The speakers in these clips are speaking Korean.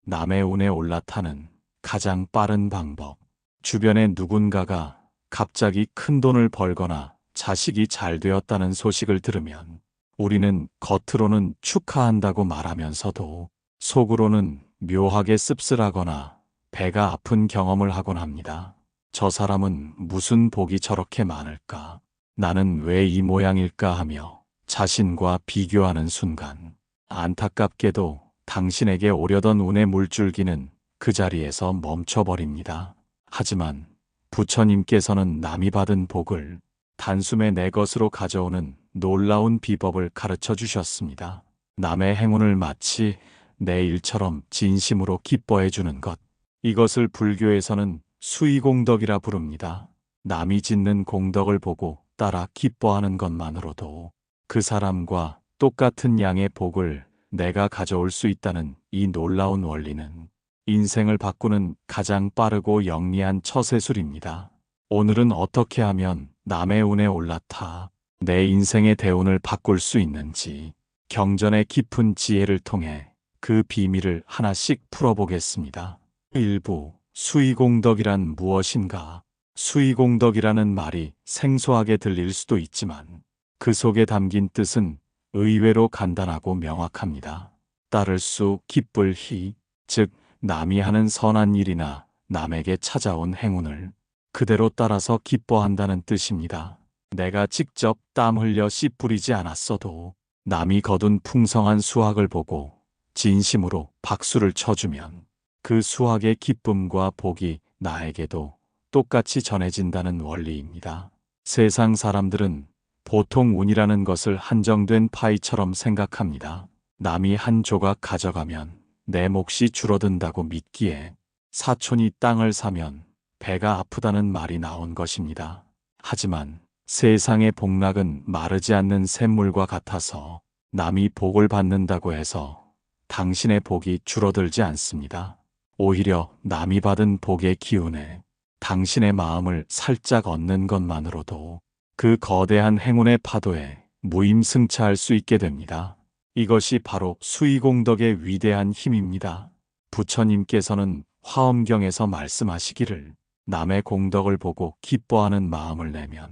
남의 운에 올라타는 가장 빠른 방법. 주변에 누군가가 갑자기 큰 돈을 벌거나 자식이 잘 되었다는 소식을 들으면 우리는 겉으로는 축하한다고 말하면서도 속으로는 묘하게 씁쓸하거나 배가 아픈 경험을 하곤 합니다. 저 사람은 무슨 복이 저렇게 많을까? 나는 왜 이 모양일까 하며 자신과 비교하는 순간 안타깝게도 당신에게 오려던 운의 물줄기는 그 자리에서 멈춰버립니다. 하지만 부처님께서는 남이 받은 복을 단숨에 내 것으로 가져오는 놀라운 비법을 가르쳐 주셨습니다. 남의 행운을 마치 내 일처럼 진심으로 기뻐해 주는 것. 이것을 불교에서는 수의공덕이라 부릅니다. 남이 짓는 공덕을 보고 따라 기뻐하는 것만으로도 그 사람과 똑같은 양의 복을 내가 가져올 수 있다는 이 놀라운 원리는 인생을 바꾸는 가장 빠르고 영리한 처세술입니다. 오늘은 어떻게 하면 남의 운에 올라타 내 인생의 대운을 바꿀 수 있는지 경전의 깊은 지혜를 통해 그 비밀을 하나씩 풀어보겠습니다. 1부 수의공덕이란 무엇인가? 수의공덕이라는 말이 생소하게 들릴 수도 있지만 그 속에 담긴 뜻은 의외로 간단하고 명확합니다. 따를 수 기쁠 희, 즉 남이 하는 선한 일이나 남에게 찾아온 행운을 그대로 따라서 기뻐한다는 뜻입니다. 내가 직접 땀 흘려 씨 뿌리지 않았어도 남이 거둔 풍성한 수확을 보고 진심으로 박수를 쳐주면 그 수확의 기쁨과 복이 나에게도 똑같이 전해진다는 원리입니다. 세상 사람들은 보통 운이라는 것을 한정된 파이처럼 생각합니다. 남이 한 조각 가져가면 내 몫이 줄어든다고 믿기에 사촌이 땅을 사면 배가 아프다는 말이 나온 것입니다. 하지만 세상의 복락은 마르지 않는 샘물과 같아서 남이 복을 받는다고 해서 당신의 복이 줄어들지 않습니다. 오히려 남이 받은 복의 기운에 당신의 마음을 살짝 얻는 것만으로도 그 거대한 행운의 파도에 무임승차할 수 있게 됩니다. 이것이 바로 수의공덕의 위대한 힘입니다. 부처님께서는 화엄경에서 말씀하시기를 남의 공덕을 보고 기뻐하는 마음을 내면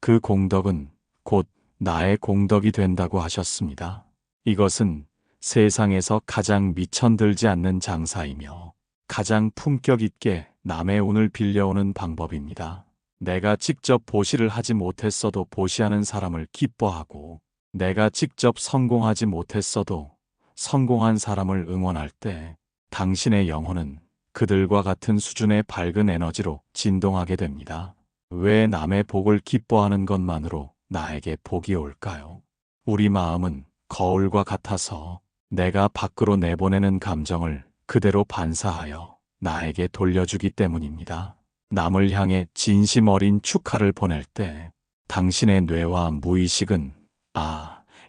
그 공덕은 곧 나의 공덕이 된다고 하셨습니다. 이것은 세상에서 가장 미천들지 않는 장사이며 가장 품격 있게 남의 운을 빌려오는 방법입니다. 내가 직접 보시를 하지 못했어도 보시하는 사람을 기뻐하고 내가 직접 성공하지 못했어도 성공한 사람을 응원할 때 당신의 영혼은 그들과 같은 수준의 밝은 에너지로 진동하게 됩니다. 왜 남의 복을 기뻐하는 것만으로 나에게 복이 올까요? 우리 마음은 거울과 같아서 내가 밖으로 내보내는 감정을 그대로 반사하여 나에게 돌려주기 때문입니다. 남을 향해 진심 어린 축하를 보낼 때 당신의 뇌와 무의식은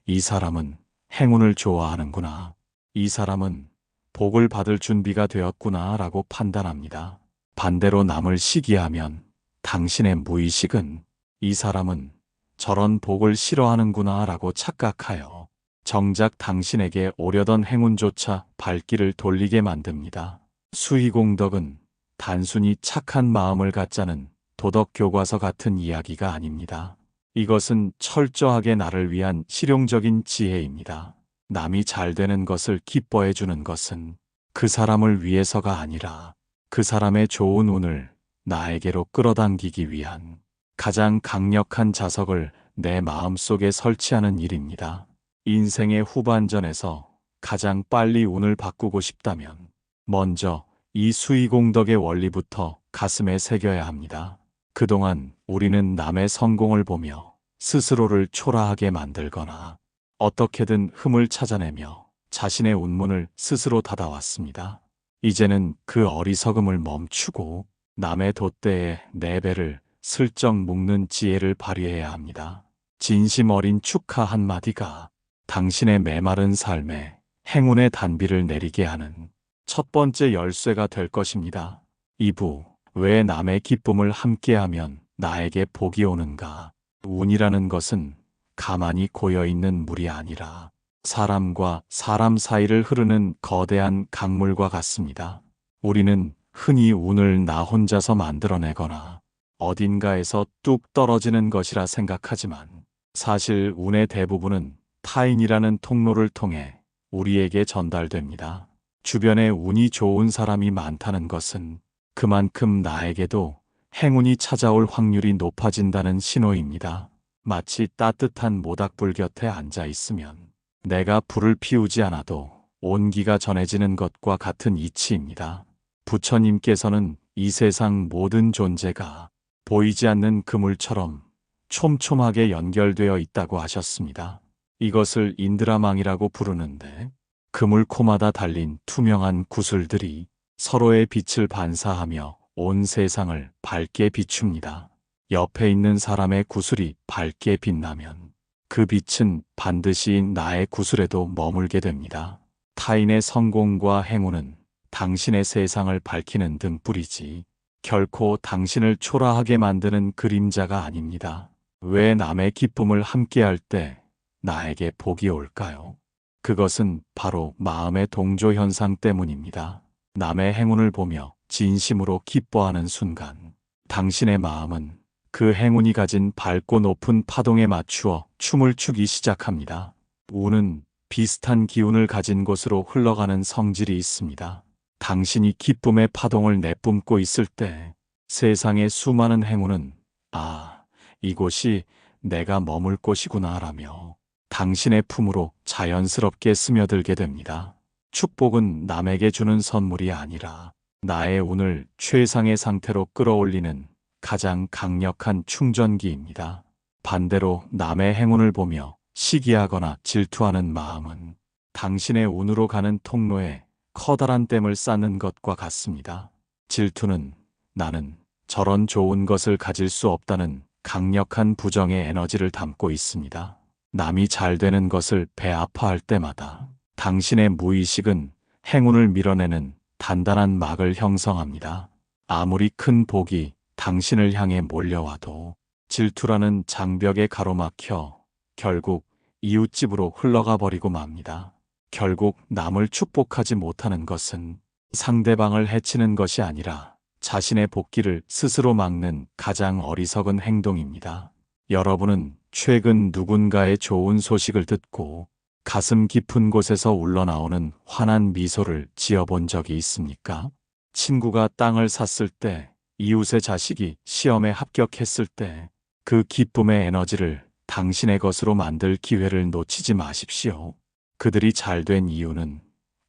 이 사람은 행운을 좋아하는구나. 이 사람은 복을 받을 준비가 되었구나 라고 판단합니다. 반대로 남을 시기하면 당신의 무의식은 이 사람은 저런 복을 싫어하는구나 라고 착각하여 정작 당신에게 오려던 행운조차 발길을 돌리게 만듭니다. 수의공덕은 단순히 착한 마음을 갖자는 도덕교과서 같은 이야기가 아닙니다. 이것은 철저하게 나를 위한 실용적인 지혜입니다. 남이 잘 되는 것을 기뻐해 주는 것은 그 사람을 위해서가 아니라 그 사람의 좋은 운을 나에게로 끌어당기기 위한 가장 강력한 자석을 내 마음속에 설치하는 일입니다. 인생의 후반전에서 가장 빨리 운을 바꾸고 싶다면 먼저 이 수의공덕의 원리부터 가슴에 새겨야 합니다. 그동안 우리는 남의 성공을 보며 스스로를 초라하게 만들거나 어떻게든 흠을 찾아내며 자신의 운문을 스스로 닫아왔습니다. 이제는 그 어리석음을 멈추고 남의 돛대에 내 배를 슬쩍 묶는 지혜를 발휘해야 합니다. 진심 어린 축하 한마디가 당신의 메마른 삶에 행운의 단비를 내리게 하는 첫 번째 열쇠가 될 것입니다. 2부, 왜 남의 기쁨을 함께하면 나에게 복이 오는가? 운이라는 것은 가만히 고여있는 물이 아니라 사람과 사람 사이를 흐르는 거대한 강물과 같습니다. 우리는 흔히 운을 나 혼자서 만들어내거나 어딘가에서 뚝 떨어지는 것이라 생각하지만 사실 운의 대부분은 타인이라는 통로를 통해 우리에게 전달됩니다. 주변에 운이 좋은 사람이 많다는 것은 그만큼 나에게도 행운이 찾아올 확률이 높아진다는 신호입니다. 마치 따뜻한 모닥불 곁에 앉아 있으면 내가 불을 피우지 않아도 온기가 전해지는 것과 같은 이치입니다. 부처님께서는 이 세상 모든 존재가 보이지 않는 그물처럼 촘촘하게 연결되어 있다고 하셨습니다. 이것을 인드라망이라고 부르는데 그물 코마다 달린 투명한 구슬들이 서로의 빛을 반사하며 온 세상을 밝게 비춥니다. 옆에 있는 사람의 구슬이 밝게 빛나면 그 빛은 반드시 나의 구슬에도 머물게 됩니다. 타인의 성공과 행운은 당신의 세상을 밝히는 등불이지 결코 당신을 초라하게 만드는 그림자가 아닙니다. 왜 남의 기쁨을 함께할 때 나에게 복이 올까요? 그것은 바로 마음의 동조 현상 때문입니다. 남의 행운을 보며 진심으로 기뻐하는 순간 당신의 마음은 그 행운이 가진 밝고 높은 파동에 맞추어 춤을 추기 시작합니다. 운은 비슷한 기운을 가진 곳으로 흘러가는 성질이 있습니다. 당신이 기쁨의 파동을 내뿜고 있을 때 세상의 수많은 행운은 이곳이 내가 머물 곳이구나 라며 당신의 품으로 자연스럽게 스며들게 됩니다. 축복은 남에게 주는 선물이 아니라 나의 운을 최상의 상태로 끌어올리는 가장 강력한 충전기입니다. 반대로 남의 행운을 보며 시기하거나 질투하는 마음은 당신의 운으로 가는 통로에 커다란 댐을 쌓는 것과 같습니다. 질투는 나는 저런 좋은 것을 가질 수 없다는 강력한 부정의 에너지를 담고 있습니다. 남이 잘 되는 것을 배 아파할 때마다 당신의 무의식은 행운을 밀어내는 단단한 막을 형성합니다. 아무리 큰 복이 당신을 향해 몰려와도 질투라는 장벽에 가로막혀 결국 이웃집으로 흘러가 버리고 맙니다. 결국 남을 축복하지 못하는 것은 상대방을 해치는 것이 아니라 자신의 복귀를 스스로 막는 가장 어리석은 행동입니다. 여러분은 최근 누군가의 좋은 소식을 듣고 가슴 깊은 곳에서 울러나오는 환한 미소를 지어본 적이 있습니까? 친구가 땅을 샀을 때, 이웃의 자식이 시험에 합격했을 때, 그 기쁨의 에너지를 당신의 것으로 만들 기회를 놓치지 마십시오. 그들이 잘 된 이유는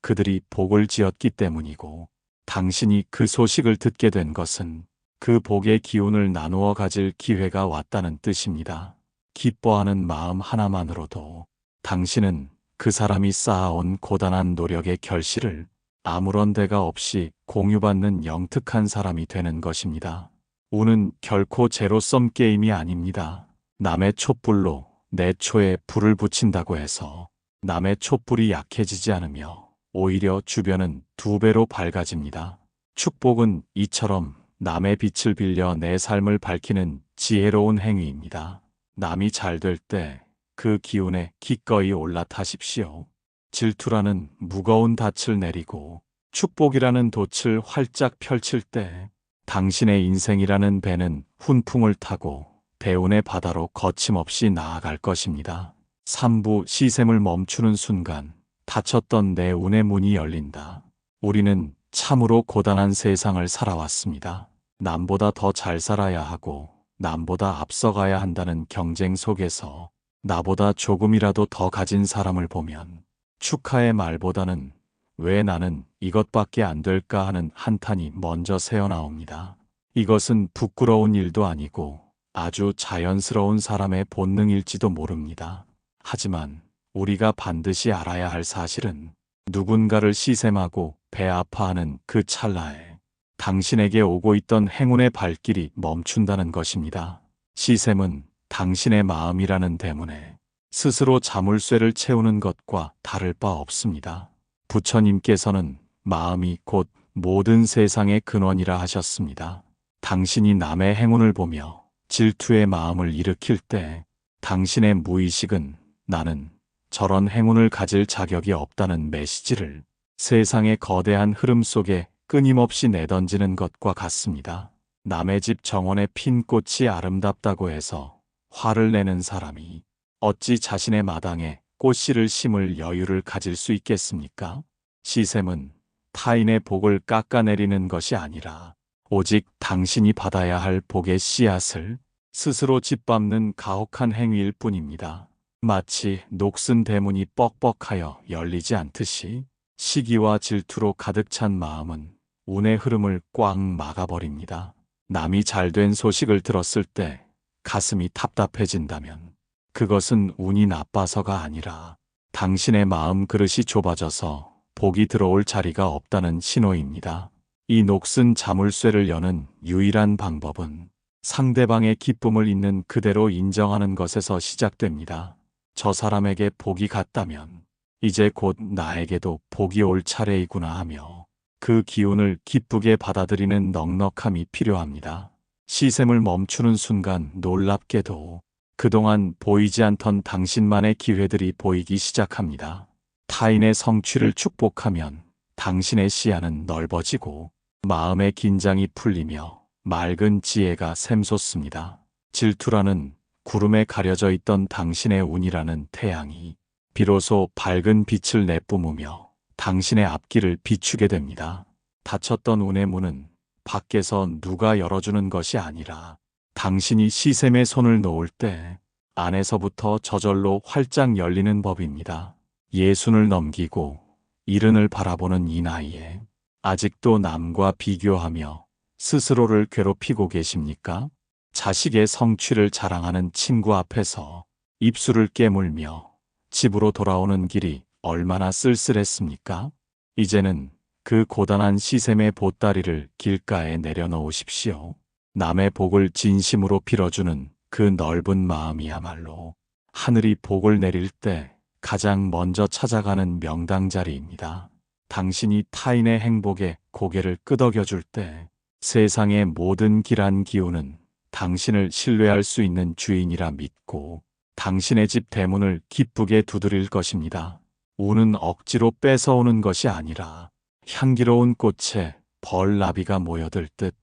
그들이 복을 지었기 때문이고, 당신이 그 소식을 듣게 된 것은 그 복의 기운을 나누어 가질 기회가 왔다는 뜻입니다. 기뻐하는 마음 하나만으로도 당신은 그 사람이 쌓아온 고단한 노력의 결실을 아무런 대가 없이 공유받는 영특한 사람이 되는 것입니다. 운은 결코 제로섬 게임이 아닙니다. 남의 촛불로 내 초에 불을 붙인다고 해서 남의 촛불이 약해지지 않으며 오히려 주변은 2배로 밝아집니다. 축복은 이처럼 남의 빛을 빌려 내 삶을 밝히는 지혜로운 행위입니다. 남이 잘 될 때 그 기운에 기꺼이 올라타십시오. 질투라는 무거운 닻을 내리고 축복이라는 돛을 활짝 펼칠 때 당신의 인생이라는 배는 훈풍을 타고 대운의 바다로 거침없이 나아갈 것입니다. 삼부 시샘을 멈추는 순간 닫혔던 내 운의 문이 열린다. 우리는 참으로 고단한 세상을 살아왔습니다. 남보다 더 잘 살아야 하고 남보다 앞서가야 한다는 경쟁 속에서 나보다 조금이라도 더 가진 사람을 보면 축하의 말보다는 왜 나는 이것밖에 안 될까 하는 한탄이 먼저 새어나옵니다. 이것은 부끄러운 일도 아니고 아주 자연스러운 사람의 본능일지도 모릅니다. 하지만 우리가 반드시 알아야 할 사실은 누군가를 시샘하고 배 아파하는 그 찰나에 당신에게 오고 있던 행운의 발길이 멈춘다는 것입니다. 시샘은 당신의 마음이라는 대문에 스스로 자물쇠를 채우는 것과 다를 바 없습니다. 부처님께서는 마음이 곧 모든 세상의 근원이라 하셨습니다. 당신이 남의 행운을 보며 질투의 마음을 일으킬 때 당신의 무의식은 나는 저런 행운을 가질 자격이 없다는 메시지를 세상의 거대한 흐름 속에 끊임없이 내던지는 것과 같습니다. 남의 집 정원에 핀 꽃이 아름답다고 해서 화를 내는 사람이 어찌 자신의 마당에 꽃씨를 심을 여유를 가질 수 있겠습니까? 시샘은 타인의 복을 깎아내리는 것이 아니라 오직 당신이 받아야 할 복의 씨앗을 스스로 짓밟는 가혹한 행위일 뿐입니다. 마치 녹슨 대문이 뻑뻑하여 열리지 않듯이 시기와 질투로 가득 찬 마음은 운의 흐름을 꽉 막아버립니다. 남이 잘된 소식을 들었을 때 가슴이 답답해진다면 그것은 운이 나빠서가 아니라 당신의 마음 그릇이 좁아져서 복이 들어올 자리가 없다는 신호입니다. 이 녹슨 자물쇠를 여는 유일한 방법은 상대방의 기쁨을 있는 그대로 인정하는 것에서 시작됩니다. 저 사람에게 복이 갔다면 이제 곧 나에게도 복이 올 차례이구나 하며 그 기운을 기쁘게 받아들이는 넉넉함이 필요합니다. 시샘을 멈추는 순간 놀랍게도 그동안 보이지 않던 당신만의 기회들이 보이기 시작합니다. 타인의 성취를 축복하면 당신의 시야는 넓어지고 마음의 긴장이 풀리며 맑은 지혜가 샘솟습니다. 질투라는 구름에 가려져 있던 당신의 운이라는 태양이 비로소 밝은 빛을 내뿜으며 당신의 앞길을 비추게 됩니다. 닫혔던 운의 문은 밖에서 누가 열어주는 것이 아니라 당신이 시샘에 손을 놓을 때 안에서부터 저절로 활짝 열리는 법입니다. 예순을 넘기고 이른을 바라보는 이 나이에 아직도 남과 비교하며 스스로를 괴롭히고 계십니까? 자식의 성취를 자랑하는 친구 앞에서 입술을 깨물며 집으로 돌아오는 길이 얼마나 쓸쓸했습니까? 이제는 그 고단한 시샘의 보따리를 길가에 내려놓으십시오. 남의 복을 진심으로 빌어주는 그 넓은 마음이야말로 하늘이 복을 내릴 때 가장 먼저 찾아가는 명당 자리입니다. 당신이 타인의 행복에 고개를 끄덕여줄 때 세상의 모든 길한 기운은 당신을 신뢰할 수 있는 주인이라 믿고 당신의 집 대문을 기쁘게 두드릴 것입니다. 운은 억지로 뺏어오는 것이 아니라 향기로운 꽃에 벌나비가 모여들 듯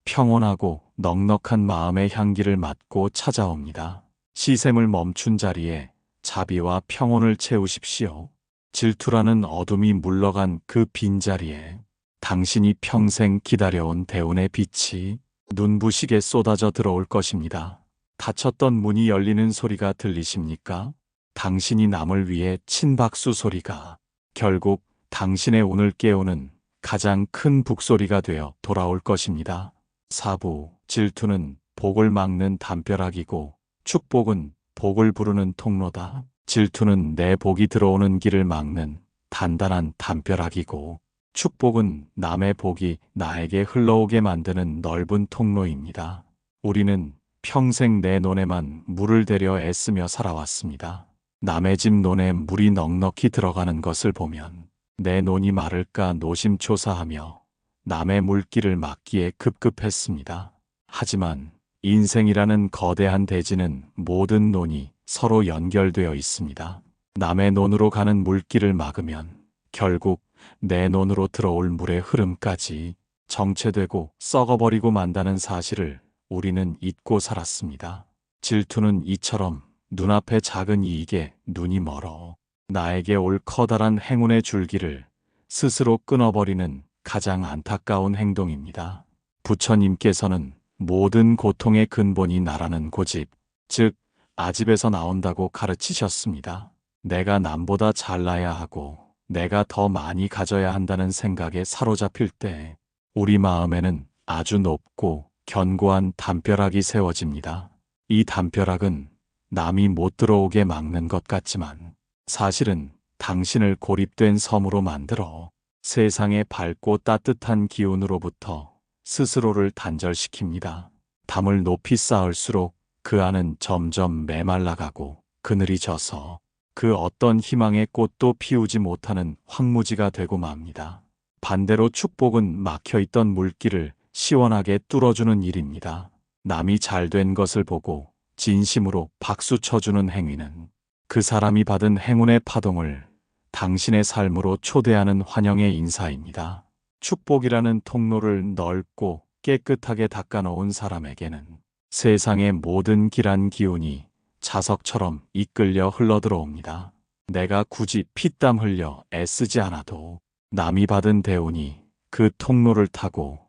평온하고 넉넉한 마음의 향기를 맡고 찾아옵니다. 시샘을 멈춘 자리에 자비와 평온을 채우십시오. 질투라는 어둠이 물러간 그 빈자리에 당신이 평생 기다려온 대운의 빛이 눈부시게 쏟아져 들어올 것입니다. 닫혔던 문이 열리는 소리가 들리십니까? 당신이 남을 위해 친 박수 소리가 결국 당신의 운을 깨우는 가장 큰 북소리가 되어 돌아올 것입니다. 사부, 질투는 복을 막는 담벼락이고 축복은 복을 부르는 통로다. 질투는 내 복이 들어오는 길을 막는 단단한 담벼락이고 축복은 남의 복이 나에게 흘러오게 만드는 넓은 통로입니다. 우리는 평생 내 논에만 물을 대려 애쓰며 살아왔습니다. 남의 집 논에 물이 넉넉히 들어가는 것을 보면 내 논이 마를까 노심초사하며 남의 물길을 막기에 급급했습니다. 하지만 인생이라는 거대한 대지는 모든 논이 서로 연결되어 있습니다. 남의 논으로 가는 물길을 막으면 결국 내 논으로 들어올 물의 흐름까지 정체되고 썩어버리고 만다는 사실을 우리는 잊고 살았습니다. 질투는 이처럼 눈앞의 작은 이익에 눈이 멀어 나에게 올 커다란 행운의 줄기를 스스로 끊어버리는 가장 안타까운 행동입니다. 부처님께서는 모든 고통의 근본이 나라는 고집, 즉 아집에서 나온다고 가르치셨습니다. 내가 남보다 잘나야 하고 내가 더 많이 가져야 한다는 생각에 사로잡힐 때 우리 마음에는 아주 높고 견고한 담벼락이 세워집니다. 이 담벼락은 남이 못 들어오게 막는 것 같지만 사실은 당신을 고립된 섬으로 만들어 세상의 밝고 따뜻한 기운으로부터 스스로를 단절시킵니다. 담을 높이 쌓을수록 그 안은 점점 메말라가고 그늘이 져서 그 어떤 희망의 꽃도 피우지 못하는 황무지가 되고 맙니다. 반대로 축복은 막혀있던 물길을 시원하게 뚫어주는 일입니다. 남이 잘된 것을 보고 진심으로 박수 쳐주는 행위는 그 사람이 받은 행운의 파동을 당신의 삶으로 초대하는 환영의 인사입니다. 축복이라는 통로를 넓고 깨끗하게 닦아놓은 사람에게는 세상의 모든 길한 기운이 자석처럼 이끌려 흘러들어옵니다. 내가 굳이 피땀 흘려 애쓰지 않아도 남이 받은 대운이 그 통로를 타고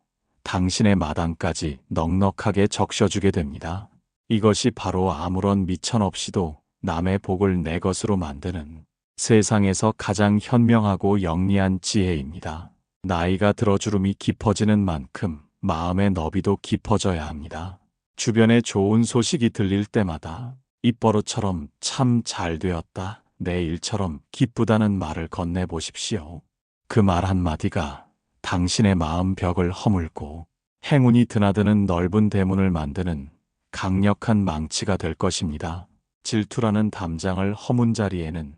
당신의 마당까지 넉넉하게 적셔주게 됩니다. 이것이 바로 아무런 미천 없이도 남의 복을 내 것으로 만드는 세상에서 가장 현명하고 영리한 지혜입니다. 나이가 들어 주름이 깊어지는 만큼 마음의 너비도 깊어져야 합니다. 주변에 좋은 소식이 들릴 때마다 입버릇처럼 참 잘되었다, 내 일처럼 기쁘다는 말을 건네보십시오. 그 말 한마디가 당신의 마음 벽을 허물고 행운이 드나드는 넓은 대문을 만드는 강력한 망치가 될 것입니다. 질투라는 담장을 허문 자리에는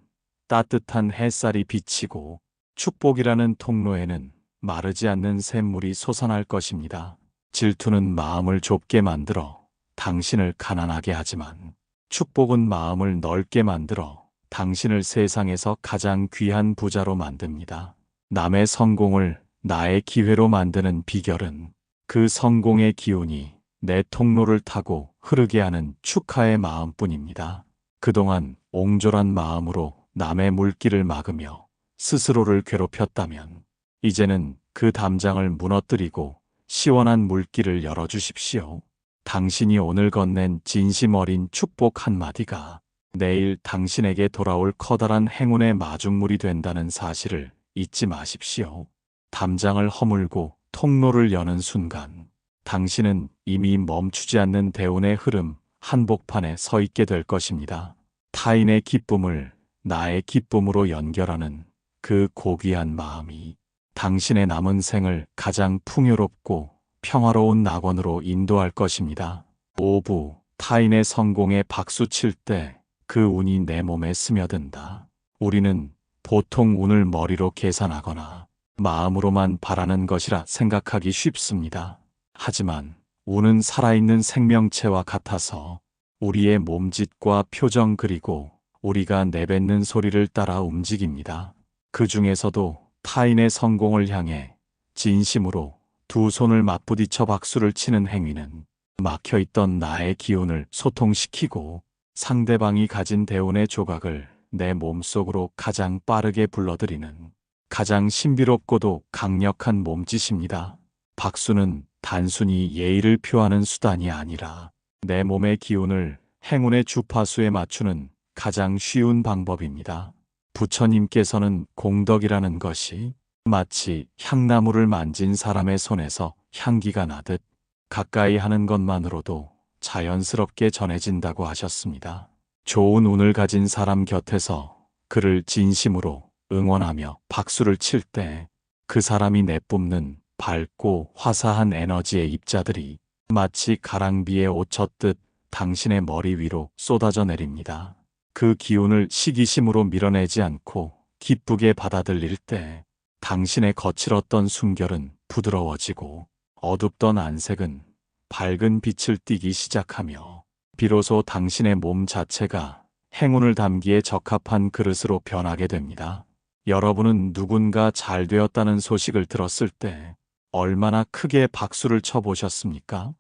따뜻한 햇살이 비치고 축복이라는 통로에는 마르지 않는 샘물이 솟아날 것입니다. 질투는 마음을 좁게 만들어 당신을 가난하게 하지만 축복은 마음을 넓게 만들어 당신을 세상에서 가장 귀한 부자로 만듭니다. 남의 성공을 나의 기회로 만드는 비결은 그 성공의 기운이 내 통로를 타고 흐르게 하는 축하의 마음뿐입니다. 그동안 옹졸한 마음으로 남의 물길을 막으며 스스로를 괴롭혔다면 이제는 그 담장을 무너뜨리고 시원한 물길을 열어주십시오. 당신이 오늘 건넨 진심 어린 축복 한마디가 내일 당신에게 돌아올 커다란 행운의 마중물이 된다는 사실을 잊지 마십시오. 담장을 허물고 통로를 여는 순간 당신은 이미 멈추지 않는 대운의 흐름 한복판에 서 있게 될 것입니다. 타인의 기쁨을 나의 기쁨으로 연결하는 그 고귀한 마음이 당신의 남은 생을 가장 풍요롭고 평화로운 낙원으로 인도할 것입니다. 오부, 타인의 성공에 박수칠 때 그 운이 내 몸에 스며든다. 우리는 보통 운을 머리로 계산하거나 마음으로만 바라는 것이라 생각하기 쉽습니다. 하지만 운은 살아있는 생명체와 같아서 우리의 몸짓과 표정 그리고 우리가 내뱉는 소리를 따라 움직입니다. 그 중에서도 타인의 성공을 향해 진심으로 두 손을 맞부딪혀 박수를 치는 행위는 막혀있던 나의 기운을 소통시키고 상대방이 가진 대운의 조각을 내 몸속으로 가장 빠르게 불러들이는 가장 신비롭고도 강력한 몸짓입니다. 박수는 단순히 예의를 표하는 수단이 아니라 내 몸의 기운을 행운의 주파수에 맞추는 가장 쉬운 방법입니다. 부처님께서는 공덕이라는 것이 마치 향나무를 만진 사람의 손에서 향기가 나듯 가까이 하는 것만으로도 자연스럽게 전해진다고 하셨습니다. 좋은 운을 가진 사람 곁에서 그를 진심으로 응원하며 박수를 칠 때 그 사람이 내뿜는 밝고 화사한 에너지의 입자들이 마치 가랑비에 옷 젖듯 당신의 머리 위로 쏟아져 내립니다. 그 기운을 시기심으로 밀어내지 않고 기쁘게 받아들일 때 당신의 거칠었던 숨결은 부드러워지고 어둡던 안색은 밝은 빛을 띠기 시작하며 비로소 당신의 몸 자체가 행운을 담기에 적합한 그릇으로 변하게 됩니다. 여러분은 누군가 잘 되었다는 소식을 들었을 때 얼마나 크게 박수를 쳐보셨습니까?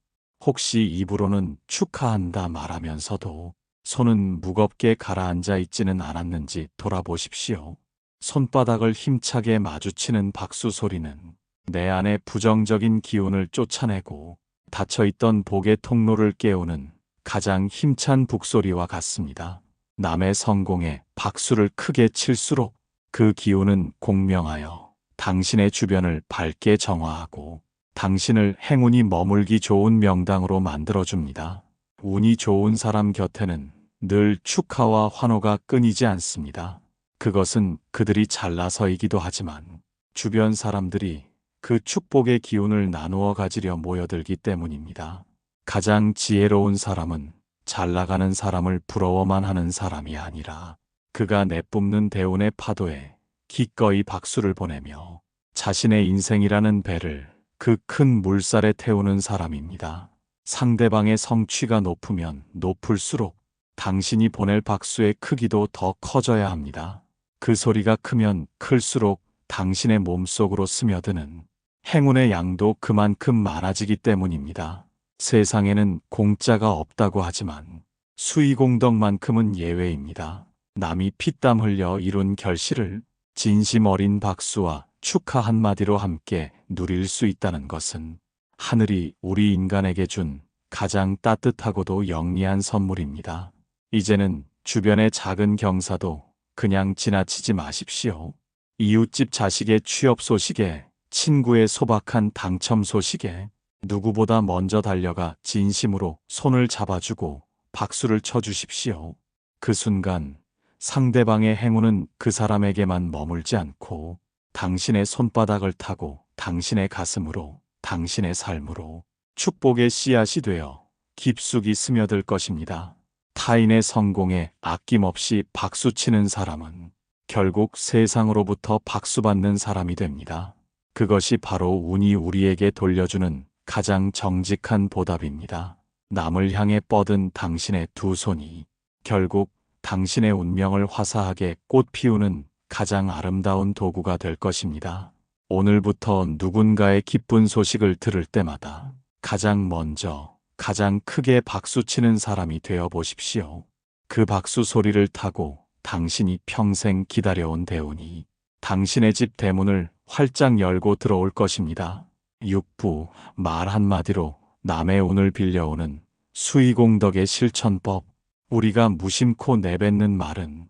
혹시 입으로는 축하한다 말하면서도 손은 무겁게 가라앉아 있지는 않았는지 돌아보십시오. 손바닥을 힘차게 마주치는 박수 소리는 내 안의 부정적인 기운을 쫓아내고 닫혀있던 복의 통로를 깨우는 가장 힘찬 북소리와 같습니다. 남의 성공에 박수를 크게 칠수록 그 기운은 공명하여 당신의 주변을 밝게 정화하고 당신을 행운이 머물기 좋은 명당으로 만들어줍니다. 운이 좋은 사람 곁에는 늘 축하와 환호가 끊이지 않습니다. 그것은 그들이 잘나서이기도 하지만 주변 사람들이 그 축복의 기운을 나누어 가지려 모여들기 때문입니다. 가장 지혜로운 사람은 잘 나가는 사람을 부러워만 하는 사람이 아니라 그가 내뿜는 대운의 파도에 기꺼이 박수를 보내며 자신의 인생이라는 배를 그 큰 물살에 태우는 사람입니다. 상대방의 성취가 높으면 높을수록 당신이 보낼 박수의 크기도 더 커져야 합니다. 그 소리가 크면 클수록 당신의 몸속으로 스며드는 행운의 양도 그만큼 많아지기 때문입니다. 세상에는 공짜가 없다고 하지만 수의공덕만큼은 예외입니다. 남이 피땀 흘려 이룬 결실을 진심 어린 박수와 축하 한마디로 함께 누릴 수 있다는 것은 하늘이 우리 인간에게 준 가장 따뜻하고도 영리한 선물입니다. 이제는 주변의 작은 경사도 그냥 지나치지 마십시오. 이웃집 자식의 취업 소식에, 친구의 소박한 당첨 소식에 누구보다 먼저 달려가 진심으로 손을 잡아주고 박수를 쳐주십시오. 그 순간 상대방의 행운은 그 사람에게만 머물지 않고 당신의 손바닥을 타고 당신의 가슴으로, 당신의 삶으로 축복의 씨앗이 되어 깊숙이 스며들 것입니다. 타인의 성공에 아낌없이 박수치는 사람은 결국 세상으로부터 박수받는 사람이 됩니다. 그것이 바로 운이 우리에게 돌려주는 가장 정직한 보답입니다. 남을 향해 뻗은 당신의 두 손이 결국 당신의 운명을 화사하게 꽃 피우는 가장 아름다운 도구가 될 것입니다. 오늘부터 누군가의 기쁜 소식을 들을 때마다 가장 먼저, 가장 크게 박수치는 사람이 되어 보십시오. 그 박수 소리를 타고 당신이 평생 기다려온 대운이 당신의 집 대문을 활짝 열고 들어올 것입니다. 육부, 말 한마디로 남의 운을 빌려오는 수의공덕의 실천법. 우리가 무심코 내뱉는 말은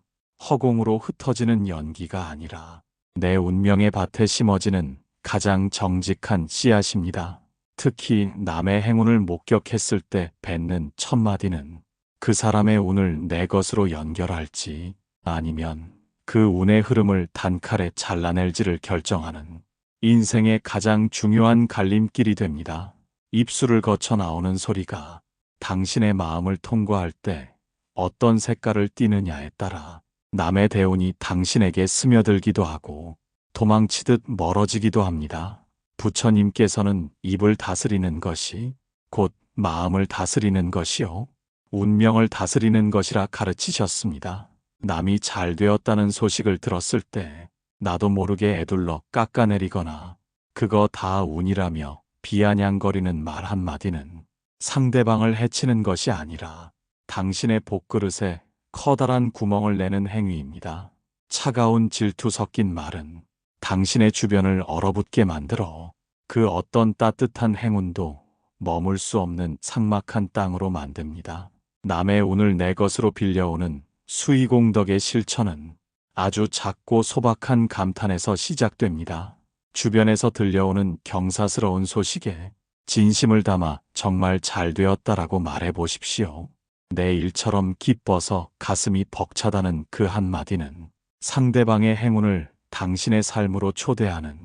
허공으로 흩어지는 연기가 아니라 내 운명의 밭에 심어지는 가장 정직한 씨앗입니다. 특히 남의 행운을 목격했을 때 뱉는 첫마디는 그 사람의 운을 내 것으로 연결할지 아니면 그 운의 흐름을 단칼에 잘라낼지를 결정하는 인생의 가장 중요한 갈림길이 됩니다. 입술을 거쳐 나오는 소리가 당신의 마음을 통과할 때 어떤 색깔을 띠느냐에 따라 남의 대운이 당신에게 스며들기도 하고 도망치듯 멀어지기도 합니다. 부처님께서는 입을 다스리는 것이 곧 마음을 다스리는 것이요 운명을 다스리는 것이라 가르치셨습니다. 남이 잘 되었다는 소식을 들었을 때 나도 모르게 에둘러 깎아내리거나 그거 다 운이라며 비아냥거리는 말 한마디는 상대방을 해치는 것이 아니라 당신의 복그릇에 커다란 구멍을 내는 행위입니다. 차가운 질투 섞인 말은 당신의 주변을 얼어붙게 만들어 그 어떤 따뜻한 행운도 머물 수 없는 삭막한 땅으로 만듭니다. 남의 운을 내 것으로 빌려오는 수의공덕의 실천은 아주 작고 소박한 감탄에서 시작됩니다. 주변에서 들려오는 경사스러운 소식에 진심을 담아 정말 잘 되었다라고 말해 보십시오. 내 일처럼 기뻐서 가슴이 벅차다는 그 한마디는 상대방의 행운을 당신의 삶으로 초대하는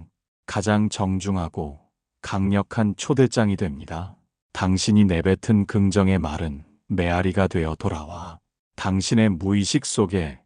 가장 정중하고 강력한 초대장이 됩니다. 당신이 내뱉은 긍정의 말은 메아리가 되어 돌아와 당신의 무의식 속에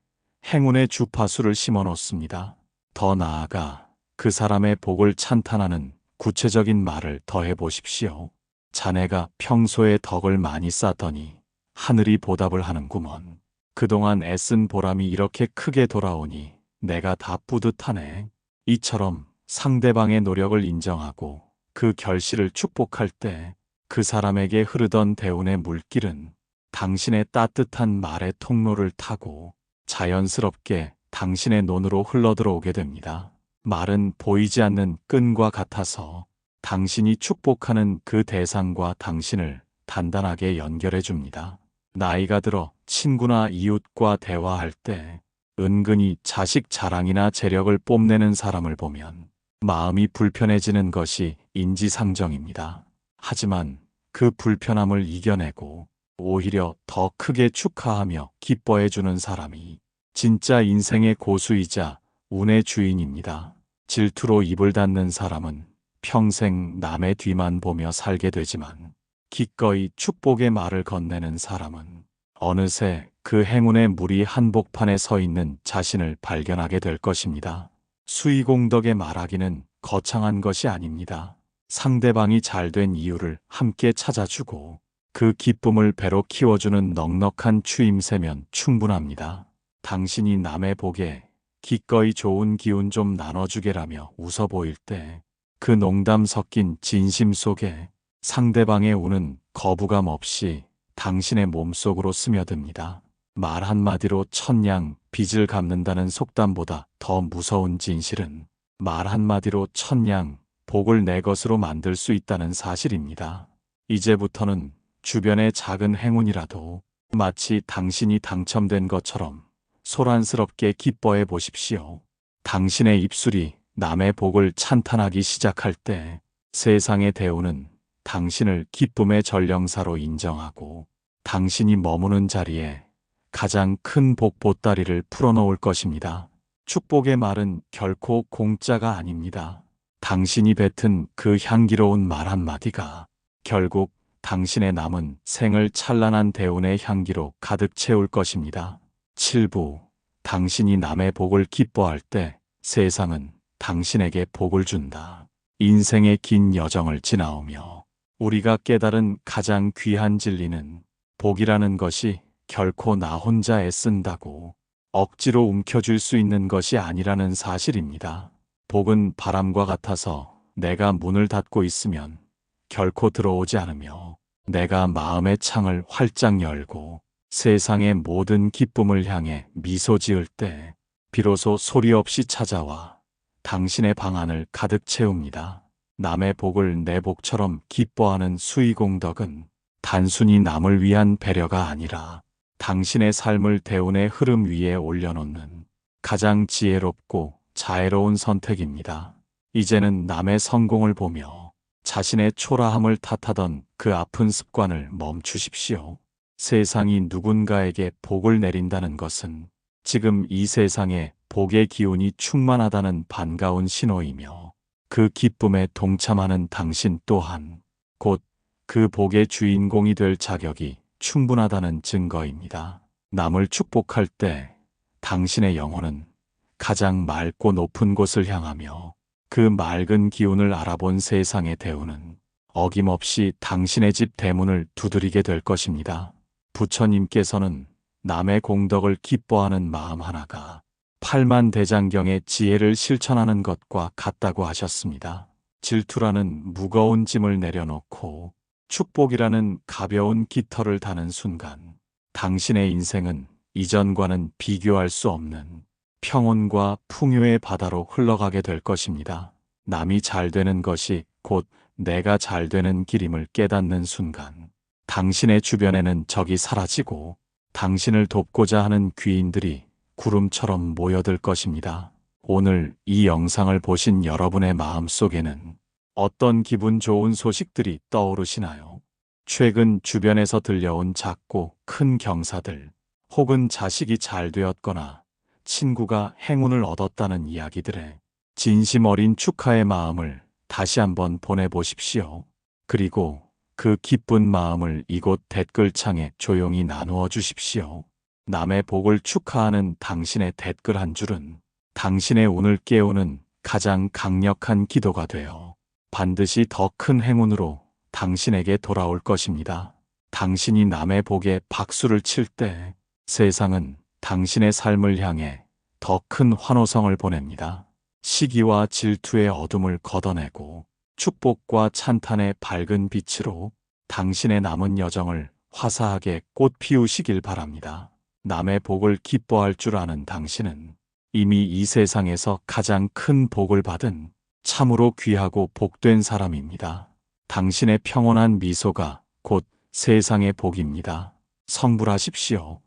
행운의 주파수를 심어 놓습니다. 더 나아가 그 사람의 복을 찬탄하는 구체적인 말을 더해 보십시오. 자네가 평소에 덕을 많이 쌓더니 하늘이 보답을 하는구먼. 그동안 애쓴 보람이 이렇게 크게 돌아오니 내가 다 뿌듯하네. 이처럼 상대방의 노력을 인정하고 그 결실을 축복할 때 그 사람에게 흐르던 대운의 물길은 당신의 따뜻한 말의 통로를 타고 자연스럽게 당신의 논으로 흘러들어오게 됩니다. 말은 보이지 않는 끈과 같아서 당신이 축복하는 그 대상과 당신을 단단하게 연결해 줍니다. 나이가 들어 친구나 이웃과 대화할 때 은근히 자식 자랑이나 재력을 뽐내는 사람을 보면 마음이 불편해지는 것이 인지상정입니다. 하지만 그 불편함을 이겨내고 오히려 더 크게 축하하며 기뻐해주는 사람이 진짜 인생의 고수이자 운의 주인입니다. 질투로 입을 닫는 사람은 평생 남의 뒤만 보며 살게 되지만 기꺼이 축복의 말을 건네는 사람은 어느새 그 행운의 물이 한복판에 서 있는 자신을 발견하게 될 것입니다. 수의공덕의 말하기는 거창한 것이 아닙니다. 상대방이 잘된 이유를 함께 찾아주고 그 기쁨을 배로 키워주는 넉넉한 추임새면 충분합니다. 당신이 남의 복에 기꺼이 좋은 기운 좀 나눠주게라며 웃어 보일 때 그 농담 섞인 진심 속에 상대방의 우는 거부감 없이 당신의 몸속으로 스며듭니다. 말 한마디로 천냥 빚을 갚는다는 속담보다 더 무서운 진실은 말 한마디로 천냥 복을 내 것으로 만들 수 있다는 사실입니다. 이제부터는 주변의 작은 행운이라도 마치 당신이 당첨된 것처럼 소란스럽게 기뻐해 보십시오. 당신의 입술이 남의 복을 찬탄하기 시작할 때 세상의 대우는 당신을 기쁨의 전령사로 인정하고 당신이 머무는 자리에 가장 큰 복 보따리를 풀어놓을 것입니다. 축복의 말은 결코 공짜가 아닙니다. 당신이 뱉은 그 향기로운 말 한마디가 결국 당신의 남은 생을 찬란한 대운의 향기로 가득 채울 것입니다. 7부. 당신이 남의 복을 기뻐할 때 세상은 당신에게 복을 준다. 인생의 긴 여정을 지나오며 우리가 깨달은 가장 귀한 진리는 복이라는 것이 결코 나 혼자 애쓴다고 억지로 움켜쥘 수 있는 것이 아니라는 사실입니다. 복은 바람과 같아서 내가 문을 닫고 있으면 결코 들어오지 않으며 내가 마음의 창을 활짝 열고 세상의 모든 기쁨을 향해 미소 지을 때 비로소 소리 없이 찾아와 당신의 방 안을 가득 채웁니다. 남의 복을 내 복처럼 기뻐하는 수의공덕은 단순히 남을 위한 배려가 아니라 당신의 삶을 대운의 흐름 위에 올려놓는 가장 지혜롭고 자애로운 선택입니다. 이제는 남의 성공을 보며 자신의 초라함을 탓하던 그 아픈 습관을 멈추십시오. 세상이 누군가에게 복을 내린다는 것은 지금 이 세상에 복의 기운이 충만하다는 반가운 신호이며 그 기쁨에 동참하는 당신 또한 곧 그 복의 주인공이 될 자격이 충분하다는 증거입니다. 남을 축복할 때 당신의 영혼은 가장 맑고 높은 곳을 향하며 그 맑은 기운을 알아본 세상의 대우는 어김없이 당신의 집 대문을 두드리게 될 것입니다. 부처님께서는 남의 공덕을 기뻐하는 마음 하나가 8만 대장경의 지혜를 실천하는 것과 같다고 하셨습니다. 질투라는 무거운 짐을 내려놓고 축복이라는 가벼운 깃털을 다는 순간 당신의 인생은 이전과는 비교할 수 없는 평온과 풍요의 바다로 흘러가게 될 것입니다. 남이 잘 되는 것이 곧 내가 잘 되는 길임을 깨닫는 순간 당신의 주변에는 적이 사라지고 당신을 돕고자 하는 귀인들이 구름처럼 모여들 것입니다. 오늘 이 영상을 보신 여러분의 마음속에는 어떤 기분 좋은 소식들이 떠오르시나요? 최근 주변에서 들려온 작고 큰 경사들, 혹은 자식이 잘 되었거나 친구가 행운을 얻었다는 이야기들에 진심 어린 축하의 마음을 다시 한번 보내보십시오. 그리고 그 기쁜 마음을 이곳 댓글창에 조용히 나누어 주십시오. 남의 복을 축하하는 당신의 댓글 한 줄은 당신의 운을 깨우는 가장 강력한 기도가 되어 반드시 더 큰 행운으로 당신에게 돌아올 것입니다. 당신이 남의 복에 박수를 칠 때 세상은 당신의 삶을 향해 더 큰 환호성을 보냅니다. 시기와 질투의 어둠을 걷어내고 축복과 찬탄의 밝은 빛으로 당신의 남은 여정을 화사하게 꽃 피우시길 바랍니다. 남의 복을 기뻐할 줄 아는 당신은 이미 이 세상에서 가장 큰 복을 받은 참으로 귀하고 복된 사람입니다. 당신의 평온한 미소가 곧 세상의 복입니다. 성불하십시오.